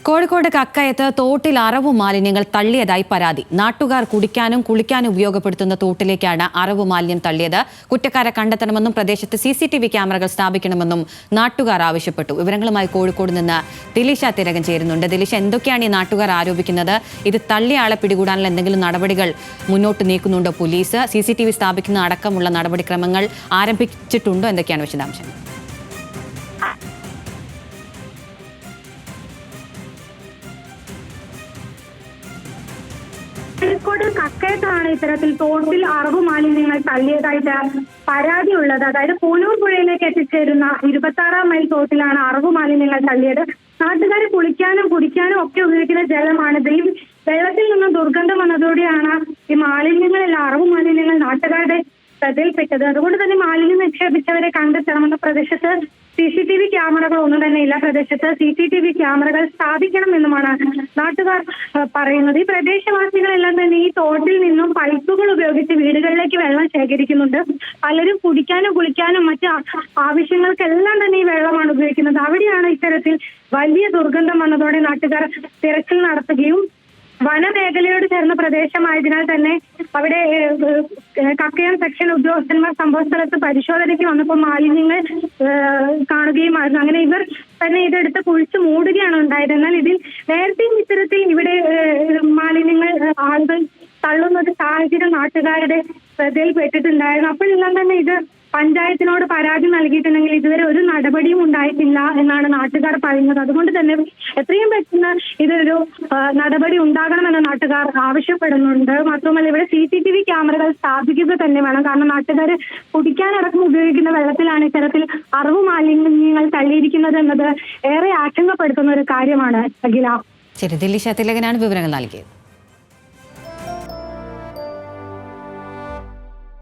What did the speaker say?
കോഴിക്കോട് കക്കയത്ത് തോട്ടിൽ അറവു മാലിന്യങ്ങൾ തള്ളിയതായി പരാതി. നാട്ടുകാർ കുടിക്കാനും കുളിക്കാനും ഉപയോഗപ്പെടുത്തുന്ന തോട്ടിലേക്കാണ് അറവു മാലിന്യം തള്ളിയത്. കുറ്റക്കാരെ കണ്ടെത്തണമെന്നും പ്രദേശത്ത് CCTV ക്യാമറകൾ സ്ഥാപിക്കണമെന്നും നാട്ടുകാർ ആവശ്യപ്പെട്ടു. വിവരങ്ങളുമായി കോഴിക്കോട് നിന്ന് ദിലിഷ തിരകൻ ചേരുന്നുണ്ട്. ദിലിഷ, എന്തൊക്കെയാണ് ഈ നാട്ടുകാർ ആരോപിക്കുന്നത്? ഇത് തള്ളിയ ആളെ പിടികൂടാനുള്ള എന്തെങ്കിലും നടപടികൾ മുന്നോട്ട് നീക്കുന്നുണ്ടോ പോലീസ്? CCTV സ്ഥാപിക്കുന്ന അടക്കമുള്ള നടപടിക്രമങ്ങൾ ആരംഭിച്ചിട്ടുണ്ടോ? എന്തൊക്കെയാണ് വിശദാംശങ്ങൾ? കോഴിക്കോട് കക്കയത്താണ് ഇത്തരത്തിൽ തോട്ടിൽ അറവു മാലിന്യങ്ങൾ തള്ളിയതായിട്ട് പരാതിയുള്ളത്. അതായത് പൂനൂർ പുഴയിലേക്ക് എത്തിച്ചേരുന്ന 26-ാം മൈൽ തോട്ടിലാണ് അറവു മാലിന്യങ്ങൾ തള്ളിയത്. നാട്ടുകാർ കുളിക്കാനും കുടിക്കാനും ഒക്കെ ഉപയോഗിക്കുന്ന ജലമാണിത്. ഈ വെള്ളത്തിൽ നിന്നും ദുർഗന്ധം വന്നതോടെയാണ് ഈ മാലിന്യങ്ങളെല്ലാം അറവു മാലിന്യങ്ങൾ നാട്ടുകാരുടെ ശ്രദ്ധയിൽപ്പെട്ടത്. അതുകൊണ്ട് തന്നെ മാലിന്യം നിക്ഷേപിച്ചവരെ കണ്ടെത്തണമെന്ന് പ്രദേശത്ത് CCTV ക്യാമറകൾ ഒന്നും തന്നെ ഇല്ല. പ്രദേശത്ത് CCTV ക്യാമറകൾ സ്ഥാപിക്കണമെന്നുമാണ് നാട്ടുകാർ പറയുന്നത്. ഈ പ്രദേശവാസികളെല്ലാം തന്നെ ഈ തോട്ടിൽ നിന്നും പൈപ്പുകൾ ഉപയോഗിച്ച് വീടുകളിലേക്ക് വെള്ളം ശേഖരിക്കുന്നുണ്ട്. പലരും കുടിക്കാനും കുളിക്കാനും മറ്റ് ആവശ്യങ്ങൾക്കെല്ലാം തന്നെ ഈ വെള്ളമാണ് ഉപയോഗിക്കുന്നത്. അവിടെയാണ് ഇത്തരത്തിൽ വലിയ ദുർഗന്ധം വന്നതോടെ നാട്ടുകാർ തിരച്ചിൽ നടത്തുകയും വനമേഖലയോട് ചേർന്ന പ്രദേശമായതിനാൽ തന്നെ അവിടെ കക്കയം സെക്ഷൻ ഉദ്യോഗസ്ഥന്മാർ സംഭവ സ്ഥലത്ത് പരിശോധനയ്ക്ക് വന്നപ്പോൾ മാലിന്യങ്ങൾ കാണുകയുമായിരുന്നു. അങ്ങനെ ഇവർ തന്നെ ഇതെടുത്ത് കുഴിച്ചു മൂടുകയാണ് ഉണ്ടായത്. എന്നാൽ ഇതിൽ നേരത്തെയും ഇത്തരത്തിൽ ഇവിടെ മാലിന്യങ്ങൾ ആളുകൾ തള്ളുന്ന ഒരു സാഹചര്യം നാട്ടുകാരുടെ ശ്രദ്ധയിൽപ്പെട്ടിട്ടുണ്ടായിരുന്നു. അപ്പോഴെല്ലാം തന്നെ ഇത് പഞ്ചായത്തിനോട് പരാതി നൽകിയിട്ടുണ്ടെങ്കിൽ ഇതുവരെ ഒരു നടപടിയും ഉണ്ടായിട്ടില്ല എന്നാണ് നാട്ടുകാർ പറയുന്നത്. അതുകൊണ്ട് തന്നെ എത്രയും പെട്ടെന്ന് ഇതൊരു നടപടി ഉണ്ടാകണമെന്ന് നാട്ടുകാർ ആവശ്യപ്പെടുന്നുണ്ട്. മാത്രമല്ല ഇവിടെ CCTV ക്യാമറകൾ സ്ഥാപിക്കുക തന്നെ വേണം. കാരണം നാട്ടുകാർ കുടിക്കാനടക്കം ഉപയോഗിക്കുന്ന വെള്ളത്തിലാണ് ഇത്തരത്തിൽ അറവു മാലിന്യങ്ങൾ തള്ളിയിരിക്കുന്നത് എന്നത് ഏറെ ആശങ്കപ്പെടുത്തുന്ന ഒരു കാര്യമാണ്. അഖില, ശരി, ദിലിഷ തിലകനാണ് വിവരങ്ങൾ നൽകിയത്.